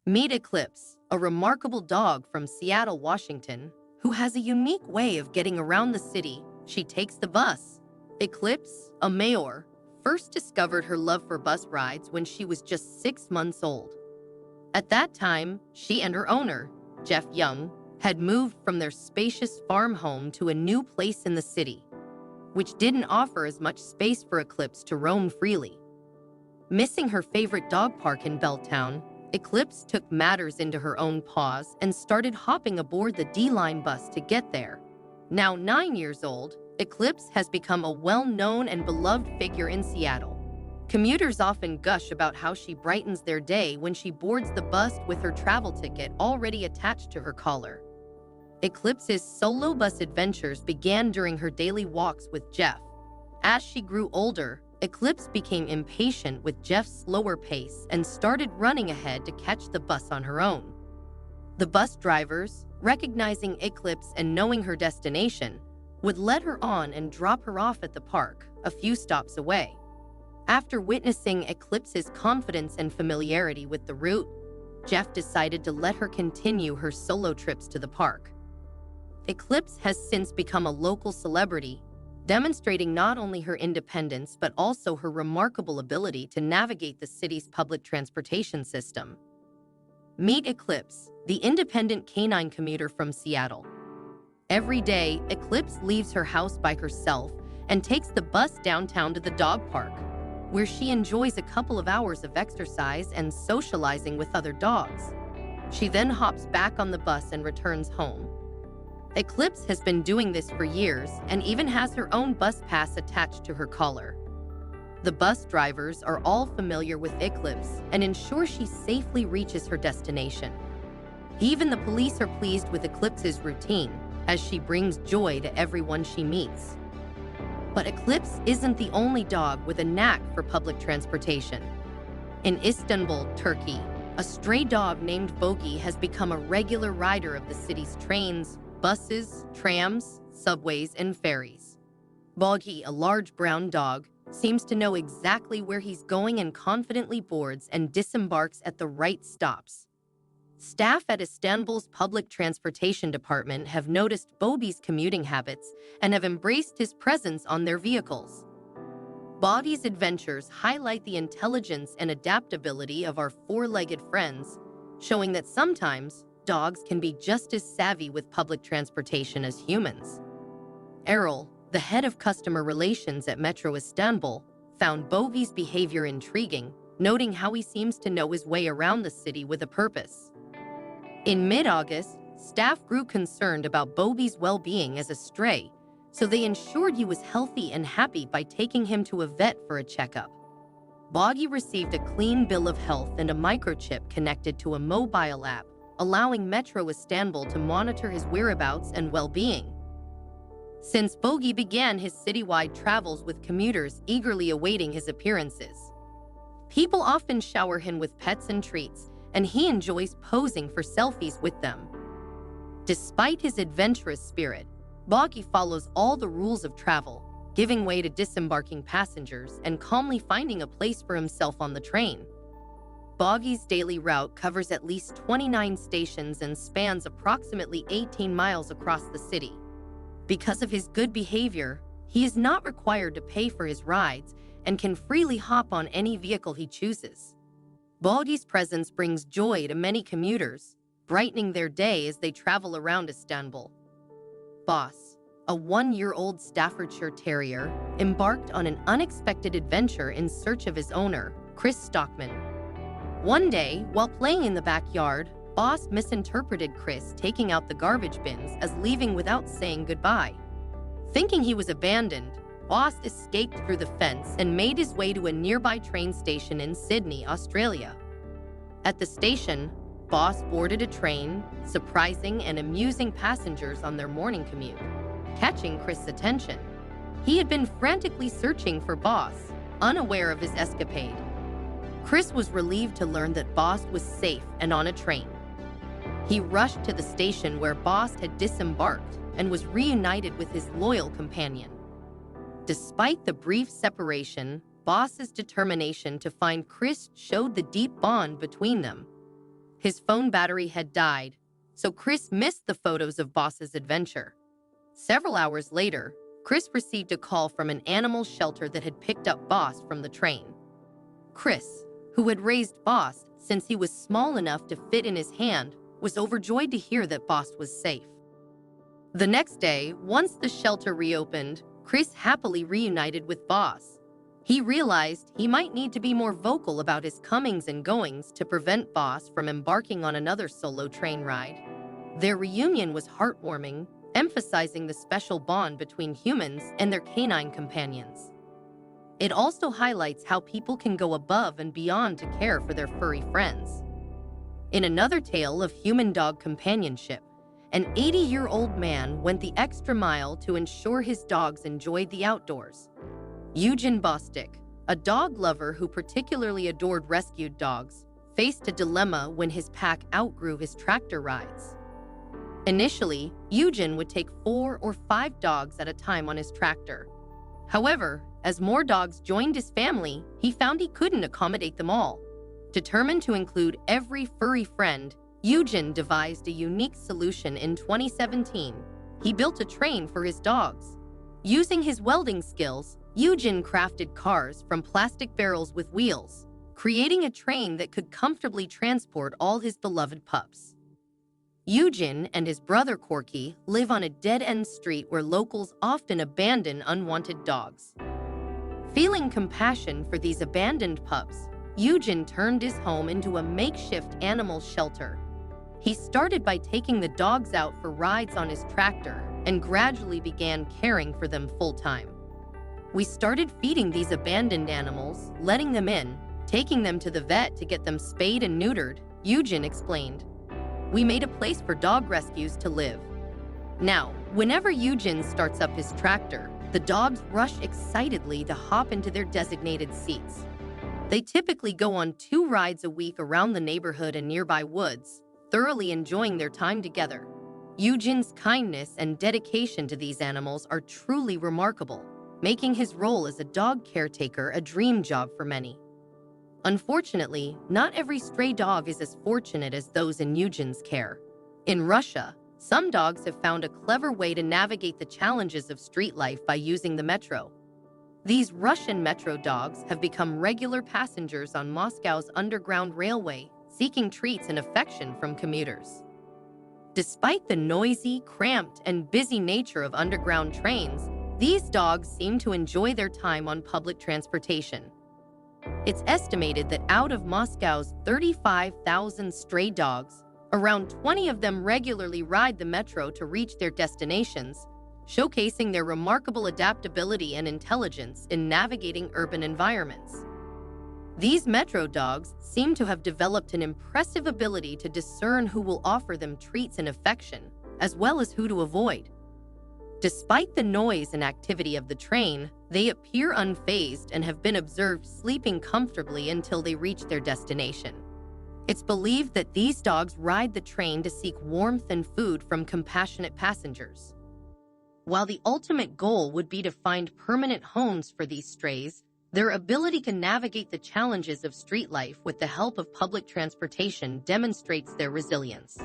Meet Eclipse, a remarkable dog from Seattle, Washington, who has a unique way of getting around the city. She takes the bus. Eclipse, a Mayor, first discovered her love for bus rides when she was just 6 months old. At that time, she and her owner, Jeff Young, had moved from their spacious farm home to a new place in the city, which didn't offer as much space for Eclipse to roam freely. Missing her favorite dog park in Belltown, Eclipse took matters into her own paws and started hopping aboard the D-Line bus to get there. Now 9 years old, Eclipse has become a well-known and beloved figure in Seattle. Commuters often gush about how she brightens their day when she boards the bus with her travel ticket already attached to her collar. Eclipse's solo bus adventures began during her daily walks with Jeff. As she grew older, Eclipse became impatient with Jeff's slower pace and started running ahead to catch the bus on her own. The bus drivers, recognizing Eclipse and knowing her destination, would let her on and drop her off at the park, a few stops away. After witnessing Eclipse's confidence and familiarity with the route, Jeff decided to let her continue her solo trips to the park. Eclipse has since become a local celebrity, demonstrating not only her independence but also her remarkable ability to navigate the city's public transportation system. Meet Eclipse, the independent canine commuter from Seattle. Every day, Eclipse leaves her house by herself and takes the bus downtown to the dog park, where she enjoys a couple of hours of exercise and socializing with other dogs. She then hops back on the bus and returns home. Eclipse has been doing this for years and even has her own bus pass attached to her collar. The bus drivers are all familiar with Eclipse and ensure she safely reaches her destination. Even the police are pleased with Eclipse's routine, as she brings joy to everyone she meets. But Eclipse isn't the only dog with a knack for public transportation. In Istanbul, Turkey, a stray dog named Doggy has become a regular rider of the city's trains, buses, trams, subways, and ferries. Doggy, a large brown dog, seems to know exactly where he's going and confidently boards and disembarks at the right stops. Staff at Istanbul's public transportation department have noticed Doggy's commuting habits and have embraced his presence on their vehicles. Doggy's adventures highlight the intelligence and adaptability of our four-legged friends, showing that sometimes dogs can be just as savvy with public transportation as humans. Errol, the head of customer relations at Metro Istanbul, found Doggy's behavior intriguing, noting how he seems to know his way around the city with a purpose. In mid-August, staff grew concerned about Doggy's well-being as a stray, so they ensured he was healthy and happy by taking him to a vet for a checkup. Doggy received a clean bill of health and a microchip connected to a mobile app, allowing Metro Istanbul to monitor his whereabouts and well-being. Since Doggy began his citywide travels with commuters eagerly awaiting his appearances, people often shower him with pets and treats, and he enjoys posing for selfies with them. Despite his adventurous spirit, Doggy follows all the rules of travel, giving way to disembarking passengers and calmly finding a place for himself on the train. Doggy's daily route covers at least 29 stations and spans approximately 18 miles across the city. Because of his good behavior, he is not required to pay for his rides and can freely hop on any vehicle he chooses. Doggy's presence brings joy to many commuters, brightening their day as they travel around Istanbul. Boss, a 1-year-old Staffordshire Terrier, embarked on an unexpected adventure in search of his owner, Chris Stockman. One day, while playing in the backyard, Boss misinterpreted Chris taking out the garbage bins as leaving without saying goodbye. Thinking he was abandoned, Boss escaped through the fence and made his way to a nearby train station in Sydney, Australia. At the station, Boss boarded a train, surprising and amusing passengers on their morning commute, catching Chris' attention. He had been frantically searching for Boss, unaware of his escapade. Chris was relieved to learn that Boss was safe and on a train. He rushed to the station where Boss had disembarked and was reunited with his loyal companion. Despite the brief separation, Boss's determination to find Chris showed the deep bond between them. His phone battery had died, so Chris missed the photos of Boss's adventure. Several hours later, Chris received a call from an animal shelter that had picked up Boss from the train. Chris, who had raised Boss since he was small enough to fit in his hand, was overjoyed to hear that Boss was safe. The next day, once the shelter reopened, Chris happily reunited with Boss. He realized he might need to be more vocal about his comings and goings to prevent Boss from embarking on another solo train ride. Their reunion was heartwarming, emphasizing the special bond between humans and their canine companions. It also highlights how people can go above and beyond to care for their furry friends. In another tale of human-dog companionship, an 80-year-old man went the extra mile to ensure his dogs enjoyed the outdoors. Eugen Bostic, a dog lover who particularly adored rescued dogs, faced a dilemma when his pack outgrew his tractor rides. Initially, Eugen would take 4 or 5 dogs at a time on his tractor. However, as more dogs joined his family, he found he couldn't accommodate them all. Determined to include every furry friend, Eugen devised a unique solution in 2017. He built a train for his dogs. Using his welding skills, Eugen crafted cars from plastic barrels with wheels, creating a train that could comfortably transport all his beloved pups. Eugen and his brother Corky live on a dead-end street where locals often abandon unwanted dogs. Feeling compassion for these abandoned pups, Eugen turned his home into a makeshift animal shelter. He started by taking the dogs out for rides on his tractor and gradually began caring for them full-time. We started feeding these abandoned animals, letting them in, taking them to the vet to get them spayed and neutered, Eugen explained. We made a place for dog rescues to live. Now, whenever Eugen starts up his tractor, the dogs rush excitedly to hop into their designated seats. They typically go on 2 rides a week around the neighborhood and nearby woods, thoroughly enjoying their time together. Eugen's kindness and dedication to these animals are truly remarkable, making his role as a dog caretaker a dream job for many. Unfortunately, not every stray dog is as fortunate as those in Eugen's care. In Russia, some dogs have found a clever way to navigate the challenges of street life by using the metro. These Russian metro dogs have become regular passengers on Moscow's underground railway, seeking treats and affection from commuters. Despite the noisy, cramped, and busy nature of underground trains, these dogs seem to enjoy their time on public transportation. It's estimated that out of Moscow's 35,000 stray dogs, around 20 of them regularly ride the metro to reach their destinations, showcasing their remarkable adaptability and intelligence in navigating urban environments. These metro dogs seem to have developed an impressive ability to discern who will offer them treats and affection, as well as who to avoid. Despite the noise and activity of the train, they appear unfazed and have been observed sleeping comfortably until they reach their destination. It's believed that these dogs ride the train to seek warmth and food from compassionate passengers. While the ultimate goal would be to find permanent homes for these strays, their ability to navigate the challenges of street life with the help of public transportation demonstrates their resilience.